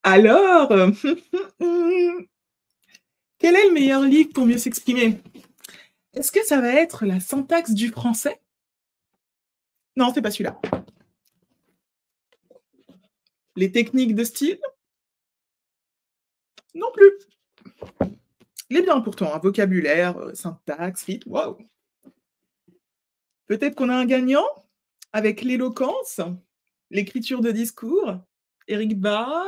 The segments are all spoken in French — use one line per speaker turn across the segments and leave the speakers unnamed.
Alors, quel est le meilleur livre pour mieux s'exprimer? Est-ce que ça va être la syntaxe du français? Non, c'est pas celui-là. Les techniques de style? Non plus. Il est bien pourtant, un vocabulaire, syntaxe, rythme, waouh! Peut-être qu'on a un gagnant avec l'éloquence, l'écriture de discours? Éric Bas?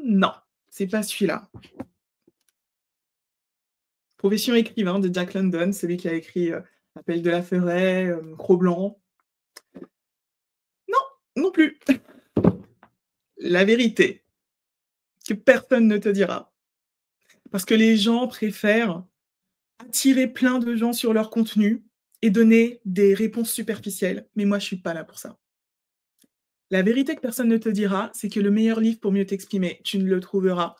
Non, c'est pas celui-là. Profession écrivain de Jack London, celui qui a écrit, L'appel de la forêt, Cro-Blanc. Non, non plus. La vérité, que personne ne te dira. Parce que les gens préfèrent attirer plein de gens sur leur contenu et donner des réponses superficielles. Mais moi, je suis pas là pour ça. La vérité que personne ne te dira, c'est que le meilleur livre pour mieux t'exprimer, tu ne le trouveras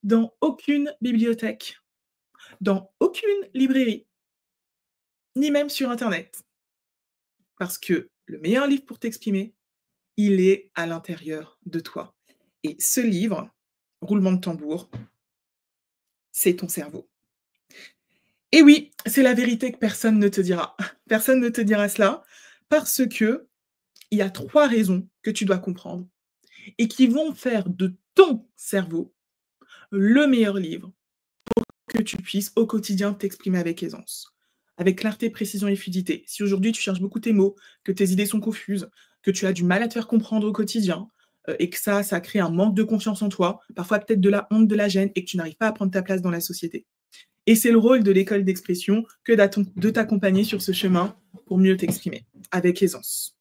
dans aucune bibliothèque, dans aucune librairie, ni même sur internet. Parce que le meilleur livre pour t'exprimer, il est à l'intérieur de toi. Et ce livre, roulement de tambour, c'est ton cerveau. Et oui, c'est la vérité que personne ne te dira. Personne ne te dira cela parce que il y a 3 raisons que tu dois comprendre et qui vont faire de ton cerveau le meilleur livre que tu puisses au quotidien t'exprimer avec aisance, avec clarté, précision et fluidité. Si aujourd'hui tu cherches beaucoup tes mots, que tes idées sont confuses, que tu as du mal à te faire comprendre au quotidien, et que ça crée un manque de confiance en toi, parfois peut-être de la honte, de la gêne et que tu n'arrives pas à prendre ta place dans la société. Et c'est le rôle de l'école d'expression que de t'accompagner sur ce chemin pour mieux t'exprimer avec aisance.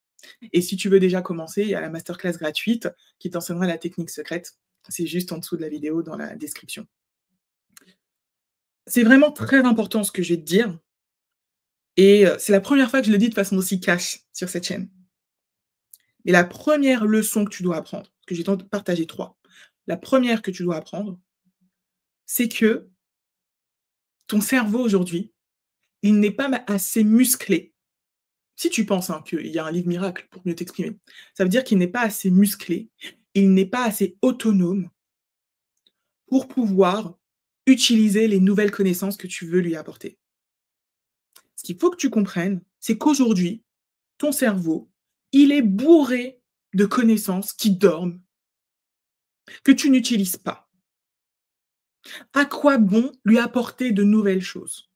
Et si tu veux déjà commencer, il y a la masterclass gratuite qui t'enseignera la technique secrète. C'est juste en dessous de la vidéo dans la description. C'est vraiment très important ce que je vais te dire et c'est la première fois que je le dis de façon aussi cash sur cette chaîne. Et la première leçon que tu dois apprendre, parce que j'ai tenté de partager 3. La première que tu dois apprendre, c'est que ton cerveau aujourd'hui, il n'est pas assez musclé. Si tu penses, hein, qu'il y a un livre miracle pour mieux t'exprimer, ça veut dire qu'il n'est pas assez musclé, il n'est pas assez autonome pour pouvoir utiliser les nouvelles connaissances que tu veux lui apporter. Ce qu'il faut que tu comprennes, c'est qu'aujourd'hui, ton cerveau, il est bourré de connaissances qui dorment, que tu n'utilises pas. À quoi bon lui apporter de nouvelles choses?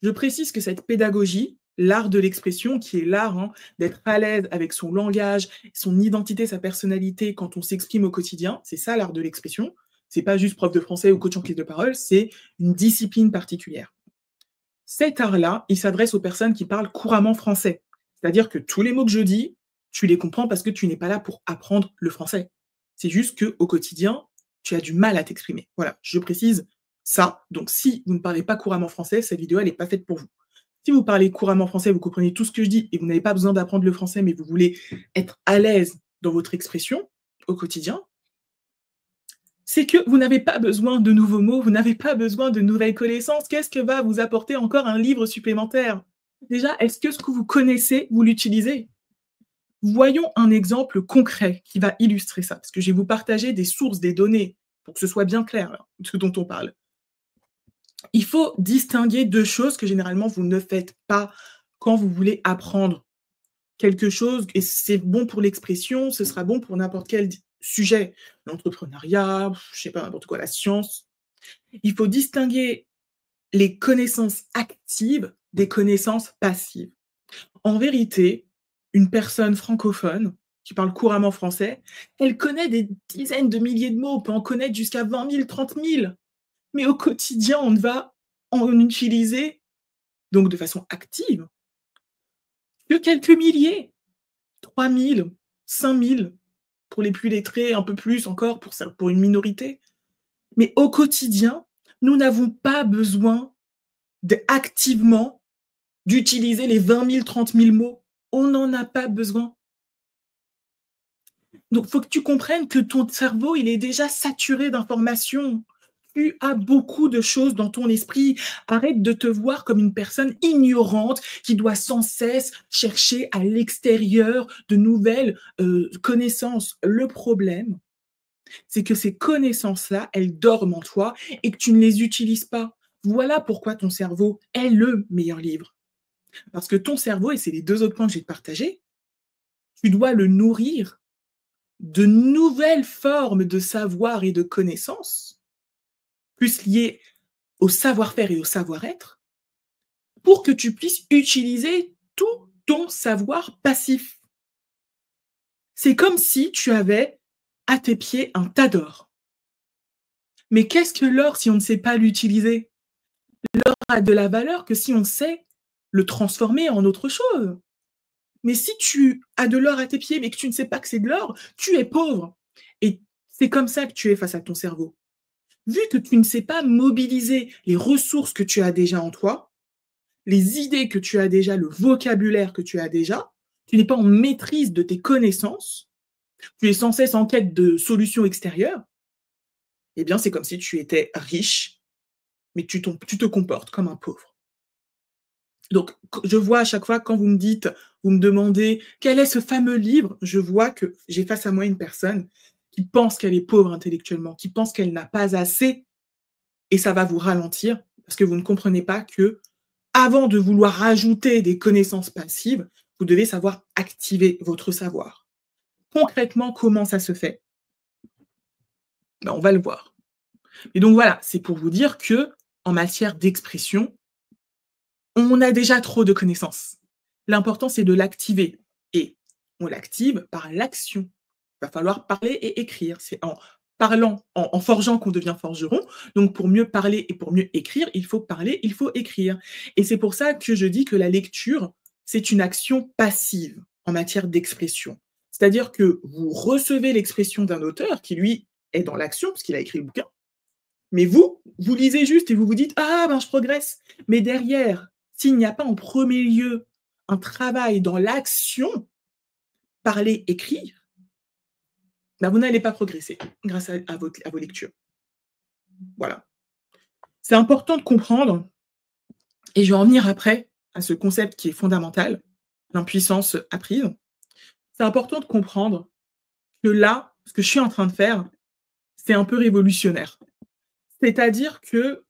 Je précise que cette pédagogie, l'art de l'expression, qui est l'art, hein, d'être à l'aise avec son langage, son identité, sa personnalité quand on s'exprime au quotidien, c'est ça l'art de l'expression. C'est pas juste prof de français ou coach en clé de parole, c'est une discipline particulière. Cet art-là, il s'adresse aux personnes qui parlent couramment français. C'est-à-dire que tous les mots que je dis, tu les comprends parce que tu n'es pas là pour apprendre le français. C'est juste qu'au quotidien, tu as du mal à t'exprimer. Voilà, je précise ça. Donc si vous ne parlez pas couramment français, cette vidéo, elle n'est pas faite pour vous. Si vous parlez couramment français, vous comprenez tout ce que je dis et vous n'avez pas besoin d'apprendre le français, mais vous voulez être à l'aise dans votre expression au quotidien, c'est que vous n'avez pas besoin de nouveaux mots, vous n'avez pas besoin de nouvelles connaissances. Qu'est-ce que va vous apporter encore un livre supplémentaire? Déjà, est-ce que ce que vous connaissez, vous l'utilisez? Voyons un exemple concret qui va illustrer ça, parce que je vais vous partager des sources, des données, pour que ce soit bien clair, là, ce dont on parle. Il faut distinguer 2 choses que généralement vous ne faites pas quand vous voulez apprendre quelque chose et c'est bon pour l'expression, ce sera bon pour n'importe quel sujet, l'entrepreneuriat, je sais pas, n'importe quoi, la science. Il faut distinguer les connaissances actives des connaissances passives. En vérité, une personne francophone qui parle couramment français, elle connaît des dizaines de milliers de mots, on peut en connaître jusqu'à 20 000, 30 000. Mais au quotidien, on ne va en utiliser, donc de façon active, que quelques milliers, 3 000, 5 000 pour les plus lettrés, un peu plus encore pour une minorité. Mais au quotidien, nous n'avons pas besoin activement d'utiliser les 20 000, 30 000 mots. On n'en a pas besoin. Donc, il faut que tu comprennes que ton cerveau, il est déjà saturé d'informations. Tu as beaucoup de choses dans ton esprit. Arrête de te voir comme une personne ignorante qui doit sans cesse chercher à l'extérieur de nouvelles connaissances. Le problème, C'est que ces connaissances-là, elles dorment en toi et que tu ne les utilises pas. Voilà pourquoi ton cerveau est le meilleur livre. Parce que ton cerveau, et c'est les 2 autres points que j'ai partagés, tu dois le nourrir de nouvelles formes de savoir et de connaissances, plus liées au savoir-faire et au savoir-être, pour que tu puisses utiliser tout ton savoir passif. C'est comme si tu avais à tes pieds un tas d'or. Mais qu'est-ce que l'or si on ne sait pas l'utiliser? L'or a de la valeur que si on sait le transformer en autre chose. Mais si tu as de l'or à tes pieds, mais que tu ne sais pas que c'est de l'or, tu es pauvre. Et c'est comme ça que tu es face à ton cerveau. Vu que tu ne sais pas mobiliser les ressources que tu as déjà en toi, les idées que tu as déjà, le vocabulaire que tu as déjà, tu n'es pas en maîtrise de tes connaissances, tu es sans cesse en quête de solutions extérieures, eh bien c'est comme si tu étais riche, mais tu te comportes comme un pauvre. Donc, je vois à chaque fois quand vous me demandez quel est ce fameux livre, je vois que j'ai face à moi une personne qui pense qu'elle est pauvre intellectuellement, qui pense qu'elle n'a pas assez, et ça va vous ralentir parce que vous ne comprenez pas que, avant de vouloir rajouter des connaissances passives, vous devez savoir activer votre savoir. Concrètement, comment ça se fait? Ben, on va le voir. Et donc voilà, c'est pour vous dire que en matière d'expression, on a déjà trop de connaissances. L'important, c'est de l'activer et on l'active par l'action. Il va falloir parler et écrire. C'est en parlant, en forgeant qu'on devient forgeron. Donc pour mieux parler et pour mieux écrire, il faut parler, il faut écrire. Et c'est pour ça que je dis que la lecture, c'est une action passive en matière d'expression. C'est-à-dire que vous recevez l'expression d'un auteur qui, lui, est dans l'action, parce qu'il a écrit le bouquin, mais vous lisez juste et vous vous dites: «Ah ben, je progresse». Mais derrière, s'il n'y a pas en premier lieu un travail dans l'action, parler, écrire, ben, vous n'allez pas progresser grâce à vos lectures. Voilà. C'est important de comprendre, et je vais en venir après à ce concept qui est fondamental, l'impuissance apprise. C'est important de comprendre que là, ce que je suis en train de faire, c'est un peu révolutionnaire. C'est-à-dire que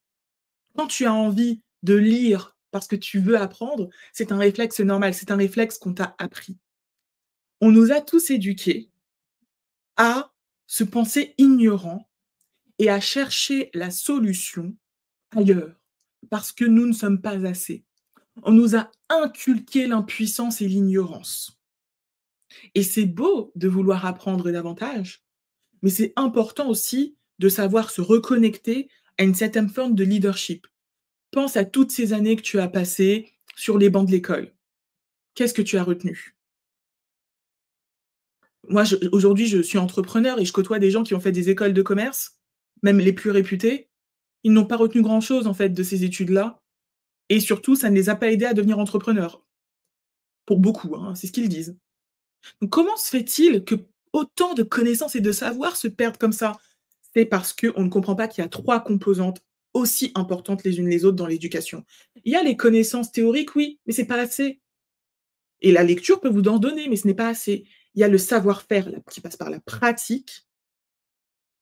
quand tu as envie de lire parce que tu veux apprendre, c'est un réflexe normal, c'est un réflexe qu'on t'a appris. On nous a tous éduqués à se penser ignorants et à chercher la solution ailleurs, parce que nous ne sommes pas assez. On nous a inculqué l'impuissance et l'ignorance. Et c'est beau de vouloir apprendre davantage, mais c'est important aussi de savoir se reconnecter à une certaine forme de leadership. Pense à toutes ces années que tu as passées sur les bancs de l'école. Qu'est-ce que tu as retenu? Moi, aujourd'hui, je suis entrepreneur et je côtoie des gens qui ont fait des écoles de commerce, même les plus réputées. Ils n'ont pas retenu grand-chose, en fait, de ces études-là, et surtout, ça ne les a pas aidés à devenir entrepreneurs. Pour beaucoup, hein, c'est ce qu'ils disent. Donc comment se fait-il que autant de connaissances et de savoirs se perdent comme ça? C'est parce qu'on ne comprend pas qu'il y a 3 composantes aussi importantes les unes les autres dans l'éducation. Il y a les connaissances théoriques, oui, mais c'est pas assez. Et la lecture peut vous en donner, mais ce n'est pas assez. Il y a le savoir-faire là, qui passe par la pratique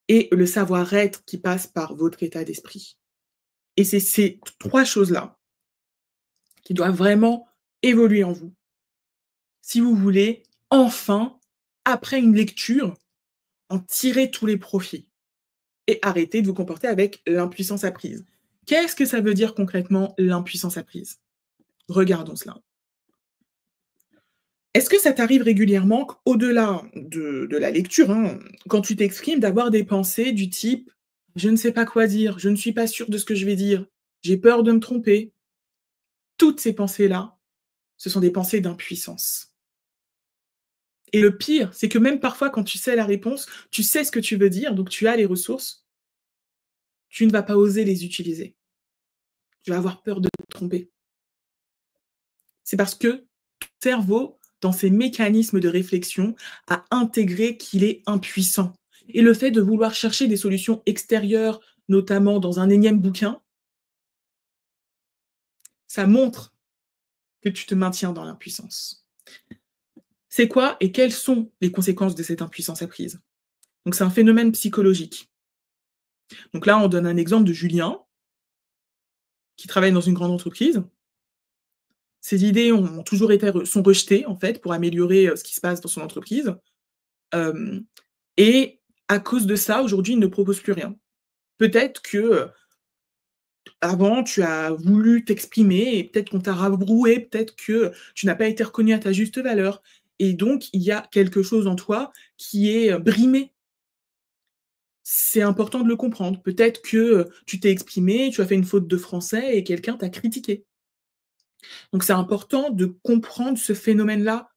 et le savoir-être qui passe par votre état d'esprit. Et c'est ces 3 choses-là qui doivent vraiment évoluer en vous. Si vous voulez, enfin, après une lecture, en tirer tous les profits et arrêter de vous comporter avec l'impuissance apprise. Qu'est-ce que ça veut dire concrètement, l'impuissance apprise? Regardons cela. Est-ce que ça t'arrive régulièrement qu'au-delà de la lecture, hein, quand tu t'exprimes, d'avoir des pensées du type: «Je ne sais pas quoi dire, je ne suis pas sûr de ce que je vais dire, j'ai peur de me tromper». Toutes ces pensées-là, ce sont des pensées d'impuissance. Et le pire, c'est que même parfois quand tu sais la réponse, tu sais ce que tu veux dire, donc tu as les ressources, tu ne vas pas oser les utiliser. Tu vas avoir peur de te tromper. C'est parce que ton cerveau, dans ses mécanismes de réflexion, a intégré qu'il est impuissant. Et le fait de vouloir chercher des solutions extérieures, notamment dans un énième bouquin, ça montre que tu te maintiens dans l'impuissance. C'est quoi et quelles sont les conséquences de cette impuissance apprise? Donc c'est un phénomène psychologique. Donc là, on donne un exemple de Julien, qui travaille dans une grande entreprise. Ses idées ont toujours été sont rejetées, en fait, pour améliorer, ce qui se passe dans son entreprise. Hem et à cause de ça, aujourd'hui, il ne propose plus rien. Peut-être que, avant, tu as voulu t'exprimer et peut-être qu'on t'a rabroué, peut-être que tu n'as pas été reconnu à ta juste valeur et donc il y a quelque chose en toi qui est, brimé. C'est important de le comprendre. Peut-être que, tu t'es exprimé, tu as fait une faute de français et quelqu'un t'a critiqué. Donc c'est important de comprendre ce phénomène-là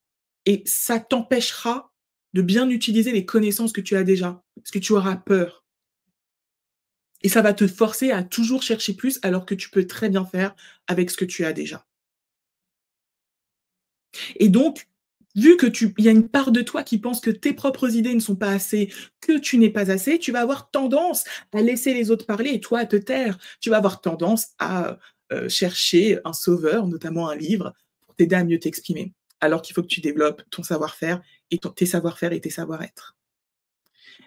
et ça t'empêchera de bien utiliser les connaissances que tu as déjà, parce que tu auras peur et ça va te forcer à toujours chercher plus alors que tu peux très bien faire avec ce que tu as déjà. Et donc, vu que il y a une part de toi qui pense que tes propres idées ne sont pas assez, que tu n'es pas assez, tu vas avoir tendance à laisser les autres parler et toi à te taire. Tu vas avoir tendance à, chercher un sauveur, notamment un livre, pour t'aider à mieux t'exprimer. Alors qu'il faut que tu développes ton savoir-faire et tes savoir-faire et tes savoir-être.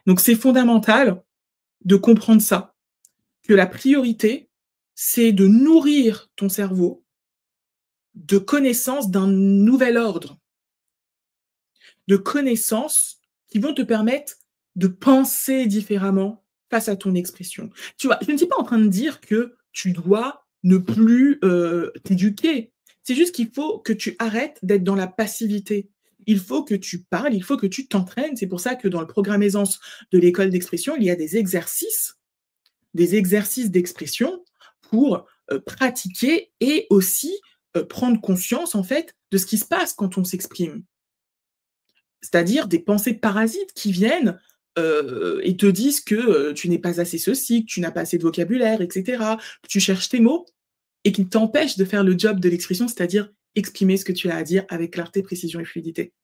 Donc c'est fondamental de comprendre ça, que la priorité, c'est de nourrir ton cerveau de connaissances d'un nouvel ordre. De connaissances qui vont te permettre de penser différemment face à ton expression. Tu vois? Je ne suis pas en train de dire que tu dois ne plus, t'éduquer. C'est juste qu'il faut que tu arrêtes d'être dans la passivité. Il faut que tu parles, il faut que tu t'entraînes. C'est pour ça que dans le programme Aisance de l'école d'expression, il y a des exercices d'expression pour, pratiquer et aussi, prendre conscience, en fait, de ce qui se passe quand on s'exprime. C'est-à-dire des pensées parasites qui viennent, et te disent que, tu n'es pas assez ceci, que tu n'as pas assez de vocabulaire et cetera, que tu cherches tes mots et qui t'empêchent de faire le job de l'expression, c'est-à-dire exprimer ce que tu as à dire avec clarté, précision et fluidité.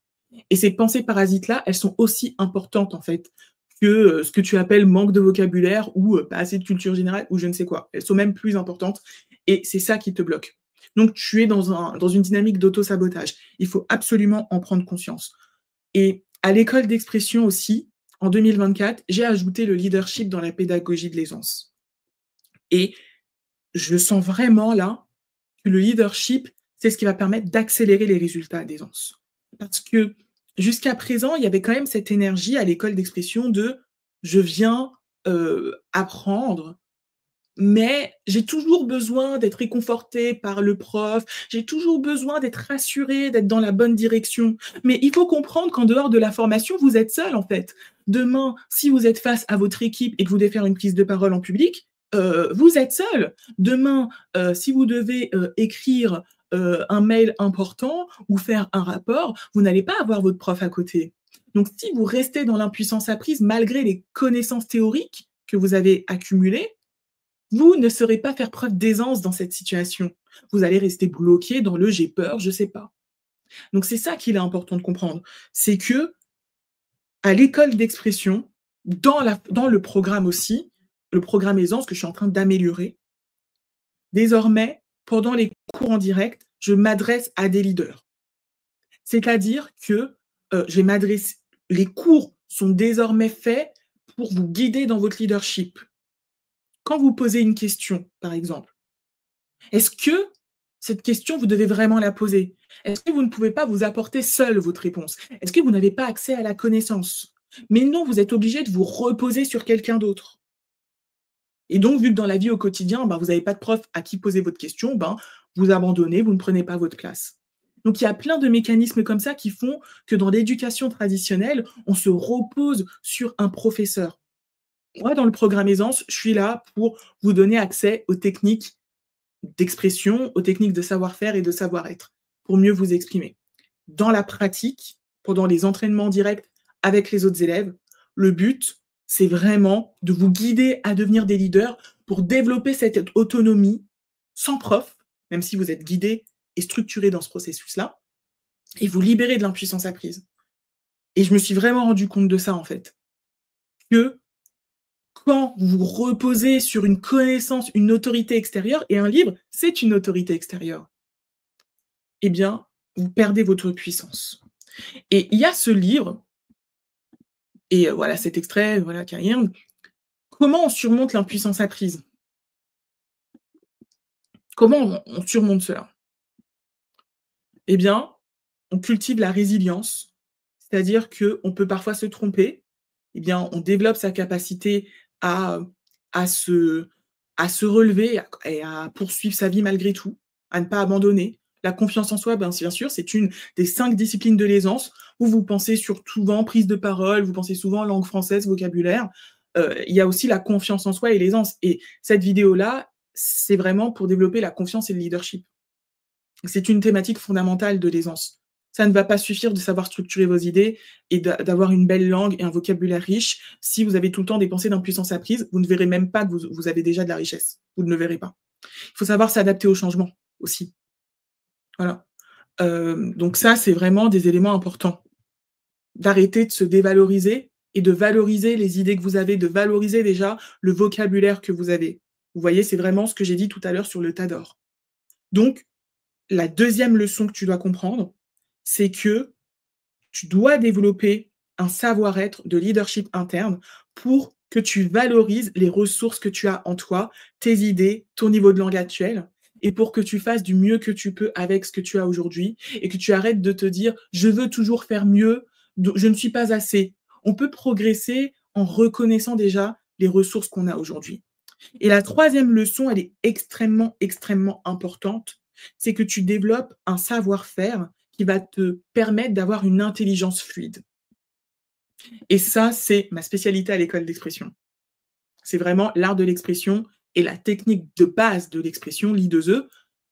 Et ces pensées parasites-là, elles sont aussi importantes, en fait, que, ce que tu appelles manque de vocabulaire ou, pas assez de culture générale ou je ne sais quoi. Elles sont même plus importantes et c'est ça qui te bloque. Donc tu es dans une dynamique d'auto-sabotage. Il faut absolument en prendre conscience. Et à l'école d'expression aussi, en 2024, j'ai ajouté le leadership dans la pédagogie de l'aisance. Et je sens vraiment là que le leadership, c'est ce qui va permettre d'accélérer les résultats d'aisance. Parce que jusqu'à présent, il y avait quand même cette énergie à l'école d'expression de je viens apprendre, mais j'ai toujours besoin d'être réconfortée par le prof, j'ai toujours besoin d'être rassurée, d'être dans la bonne direction. Mais il faut comprendre qu'en dehors de la formation, vous êtes seul en fait. Demain, si vous êtes face à votre équipe et que vous devez faire une prise de parole en public, vous êtes seul. Demain, si vous devez, écrire, un mail important ou faire un rapport, vous n'allez pas avoir votre prof à côté. Donc si vous restez dans l'impuissance apprise malgré les connaissances théoriques que vous avez accumulées, vous ne saurez pas faire preuve d'aisance dans cette situation. Vous allez rester bloqué dans le «j'ai peur, je sais pas». Donc c'est ça qu'il est important de comprendre. C'est que à l'école d'expression, dans le programme aussi, le programme aisance que je suis en train d'améliorer, désormais, pendant les cours en direct, je m'adresse à des leaders. C'est-à-dire que, je vais m'adresser les cours sont désormais faits pour vous guider dans votre leadership. Quand vous posez une question, par exemple, est-ce que cette question, vous devez vraiment la poser? Est-ce que vous ne pouvez pas vous apporter seul votre réponse? Est-ce que vous n'avez pas accès à la connaissance? Mais non, vous êtes obligé de vous reposer sur quelqu'un d'autre. Et donc, vu que dans la vie au quotidien, ben, vous n'avez pas de prof à qui poser votre question, ben, vous abandonnez, vous ne prenez pas votre place. Donc, il y a plein de mécanismes comme ça qui font que dans l'éducation traditionnelle, on se repose sur un professeur. Moi, dans le programme Aisance, je suis là pour vous donner accès aux techniques d'expression, aux techniques de savoir-faire et de savoir-être, pour mieux vous exprimer. Dans la pratique, pendant les entraînements directs avec les autres élèves, le but, c'est vraiment de vous guider à devenir des leaders pour développer cette autonomie sans prof, même si vous êtes guidé et structuré dans ce processus-là, et vous libérer de l'impuissance apprise. Et je me suis vraiment rendu compte de ça, en fait, que quand vous vous reposez sur une connaissance, une autorité extérieure, et un livre, c'est une autorité extérieure, eh bien, vous perdez votre puissance. Et il y a ce livre Et voilà cet extrait, voilà Karine. Comment on surmonte l'impuissance apprise? Comment on surmonte cela? Eh bien, on cultive la résilience, c'est-à-dire qu'on peut parfois se tromper. Eh bien, on développe sa capacité à, à se à se relever et à poursuivre sa vie malgré tout, à ne pas abandonner. La confiance en soi, ben, bien sûr, c'est une des 5 disciplines de l'aisance où vous pensez souvent prise de parole, vous pensez souvent langue française, vocabulaire. Il y a aussi la confiance en soi et l'aisance et cette vidéo-là, c'est vraiment pour développer la confiance et le leadership. C'est une thématique fondamentale de l'aisance. Ça ne va pas suffire de savoir structurer vos idées et d'avoir une belle langue et un vocabulaire riche. Si vous avez tout le temps des pensées d'impuissance apprise, vous ne verrez même pas que vous avez déjà de la richesse. Vous ne le verrez pas. Il faut savoir s'adapter au changement aussi. Voilà. Donc ça, c'est vraiment des éléments importants. D'arrêter de se dévaloriser et de valoriser les idées que vous avez, de valoriser déjà le vocabulaire que vous avez. Vous voyez, c'est vraiment ce que j'ai dit tout à l'heure sur le tas d'or. Donc, la deuxième leçon que tu dois comprendre, c'est que tu dois développer un savoir-être de leadership interne pour que tu valorises les ressources que tu as en toi, tes idées, ton niveau de langue actuel, et pour que tu fasses du mieux que tu peux avec ce que tu as aujourd'hui, et que tu arrêtes de te dire: «Je veux toujours faire mieux, je ne suis pas assez». On peut progresser en reconnaissant déjà les ressources qu'on a aujourd'hui. Et la troisième leçon, elle est extrêmement, extrêmement importante, c'est que tu développes un savoir-faire qui va te permettre d'avoir une intelligence fluide. Et ça, c'est ma spécialité à l'école d'expression. C'est vraiment l'art de l'expression et la technique de base de l'expression, l'I2E.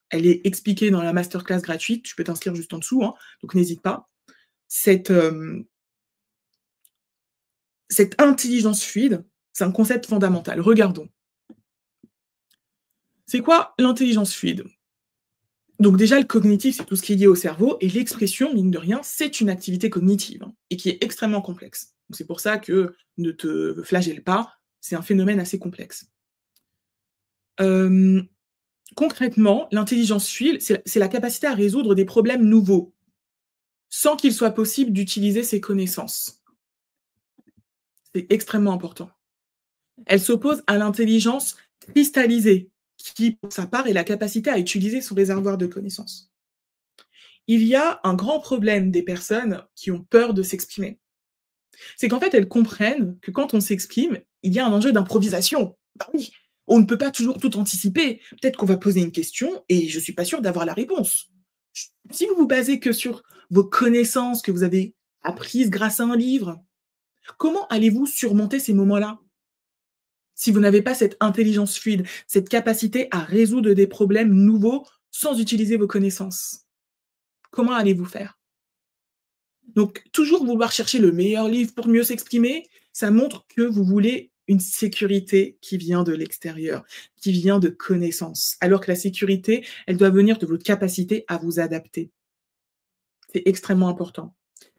Elle est expliquée dans la masterclass gratuite, tu peux t'inscrire juste en dessous, hein, donc n'hésite pas. Cette, cette intelligence fluide, c'est un concept fondamental. Regardons. C'est quoi l'intelligence fluide? Donc déjà, le cognitif, c'est tout ce qui est lié au cerveau, et l'expression, mine de rien, c'est une activité cognitive, hein, et qui est extrêmement complexe. Donc c'est pour ça que ne te flagelle pas, c'est un phénomène assez complexe. Hem, Concrètement, l'intelligence fluide, c'est la capacité à résoudre des problèmes nouveaux, sans qu'il soit possible d'utiliser ses connaissances. C'est extrêmement important. Elle s'oppose à l'intelligence cristallisée, qui, pour sa part, est la capacité à utiliser son réservoir de connaissances. Il y a un grand problème des personnes qui ont peur de s'exprimer. C'est qu'en fait, elles comprennent que quand on s'exprime, il y a un enjeu d'improvisation. Bah oui, on ne peut pas toujours tout anticiper. Peut-être qu'on va poser une question et je suis pas sûre d'avoir la réponse. Si vous vous basez que sur vos connaissances que vous avez apprises grâce à un livre, comment allez-vous surmonter ces moments-là? Si vous n'avez pas cette intelligence fluide, cette capacité à résoudre des problèmes nouveaux sans utiliser vos connaissances, comment allez-vous faire? Donc, toujours vouloir chercher le meilleur livre pour mieux s'exprimer, ça montre que vous voulez une sécurité qui vient de l'extérieur, qui vient de connaissances. Alors que la sécurité, elle doit venir de votre capacité à vous adapter. C'est extrêmement important.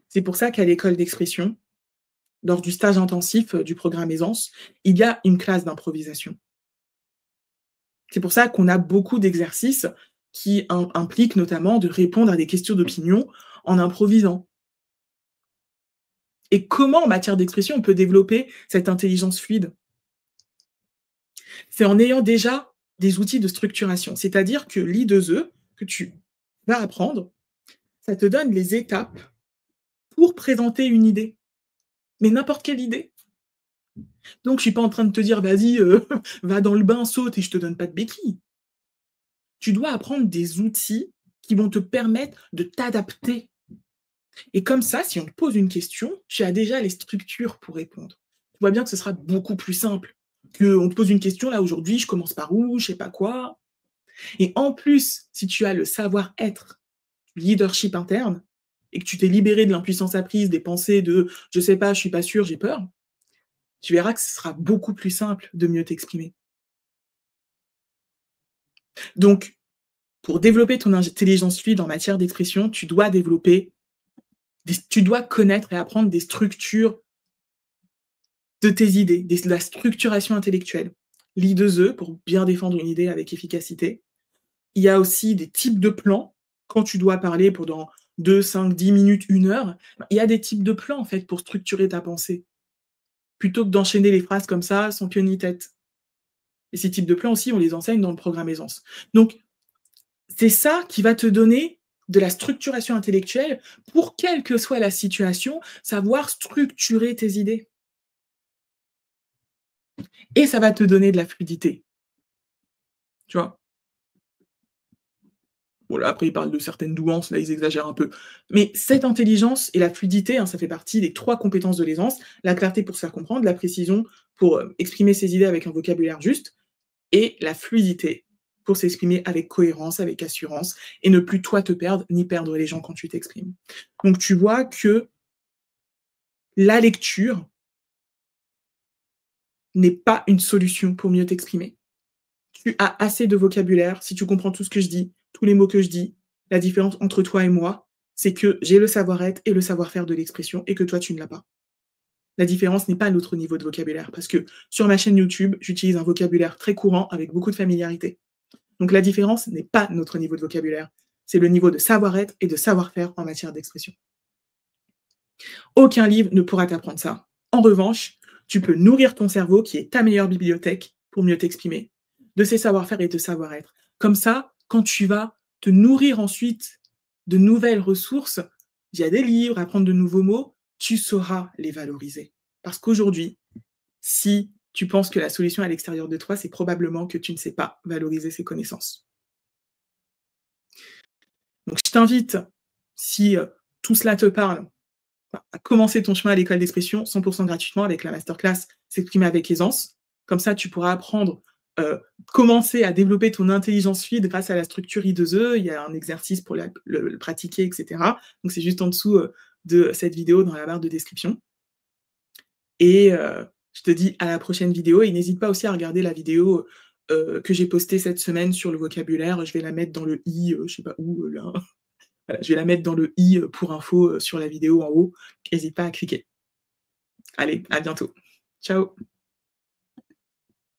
C'est pour ça qu'à l'école d'expression, lors du stage intensif du programme Aisance, il y a une classe d'improvisation. C'est pour ça qu'on a beaucoup d'exercices qui impliquent notamment de répondre à des questions d'opinion en improvisant. Et comment, en matière d'expression, on peut développer cette intelligence fluide? C'est en ayant déjà des outils de structuration. C'est-à-dire que l'I2E que tu vas apprendre, ça te donne les étapes pour présenter une idée, mais n'importe quelle idée. Donc je suis pas en train de te dire: «Vas-y, va dans le bain, saute» et je te donne pas de béquilles. Tu dois apprendre des outils qui vont te permettre de t'adapter. Et comme ça, si on te pose une question, tu as déjà les structures pour répondre. Tu vois bien que ce sera beaucoup plus simple qu'on te pose une question, là, aujourd'hui, je commence par où, je sais pas quoi. Et en plus, si tu as le savoir-être, du leadership interne, et que tu t'es libéré de l'impuissance apprise, des pensées de je sais pas, je suis pas sûr, j'ai peur, tu verras que ce sera beaucoup plus simple de mieux t'exprimer. Donc, pour développer ton intelligence fluide en matière d'expression, tu dois connaître et apprendre des structures de tes idées, de la structuration intellectuelle. L'I2E pour bien défendre une idée avec efficacité. Il y a aussi des types de plans. Quand tu dois parler pendant 2, 5, 10 minutes, 1 heure, il y a des types de plans en fait pour structurer ta pensée. plutôt que d'enchaîner les phrases comme ça, sans queue ni tête. Et ces types de plans aussi, on les enseigne dans le programme Aisance. Donc, c'est ça qui va te donner de la structuration intellectuelle pour, quelle que soit la situation, savoir structurer tes idées. Et ça va te donner de la fluidité. Tu vois? Bon là, après, ils parlent de certaines nuances, là, ils exagèrent un peu. Mais cette intelligence et la fluidité, hein, ça fait partie des 3 compétences de l'aisance. La clarté pour se faire comprendre, la précision pour, exprimer ses idées avec un vocabulaire juste et la fluidité pour s'exprimer avec cohérence, avec assurance et ne plus toi te perdre, ni perdre les gens quand tu t'exprimes. Donc tu vois que la lecture n'est pas une solution pour mieux t'exprimer. Tu as assez de vocabulaire, si tu comprends tout ce que je dis, tous les mots que je dis, la différence entre toi et moi, c'est que j'ai le savoir-être et le savoir-faire de l'expression et que toi, tu ne l'as pas. La différence n'est pas notre niveau de vocabulaire parce que sur ma chaîne YouTube, j'utilise un vocabulaire très courant avec beaucoup de familiarité. Donc la différence n'est pas notre niveau de vocabulaire, c'est le niveau de savoir-être et de savoir-faire en matière d'expression. Aucun livre ne pourra t'apprendre ça. En revanche, tu peux nourrir ton cerveau, qui est ta meilleure bibliothèque, pour mieux t'exprimer, de ses savoir-faire et de savoir-être. Comme ça, quand tu vas te nourrir ensuite de nouvelles ressources, via des livres, apprendre de nouveaux mots, tu sauras les valoriser. Parce qu'aujourd'hui, si tu penses que la solution est à l'extérieur de toi, c'est probablement que tu ne sais pas valoriser ces connaissances. Donc je t'invite, si tout cela te parle, à commencer ton chemin à l'école d'expression 100% gratuitement avec la masterclass S'exprimer avec aisance. Comme ça, tu pourras apprendre, commencer à développer ton intelligence fluide grâce à la structure I2E. Il y a un exercice pour le pratiquer, etc. Donc, c'est juste en dessous de cette vidéo dans la barre de description. Et je te dis à la prochaine vidéo. Et n'hésite pas aussi à regarder la vidéo que j'ai postée cette semaine sur le vocabulaire. Je vais la mettre dans le i, je sais pas où, là. Voilà, je vais la mettre dans le i pour info sur la vidéo en haut. N'hésite pas à cliquer. Allez, à bientôt. Ciao.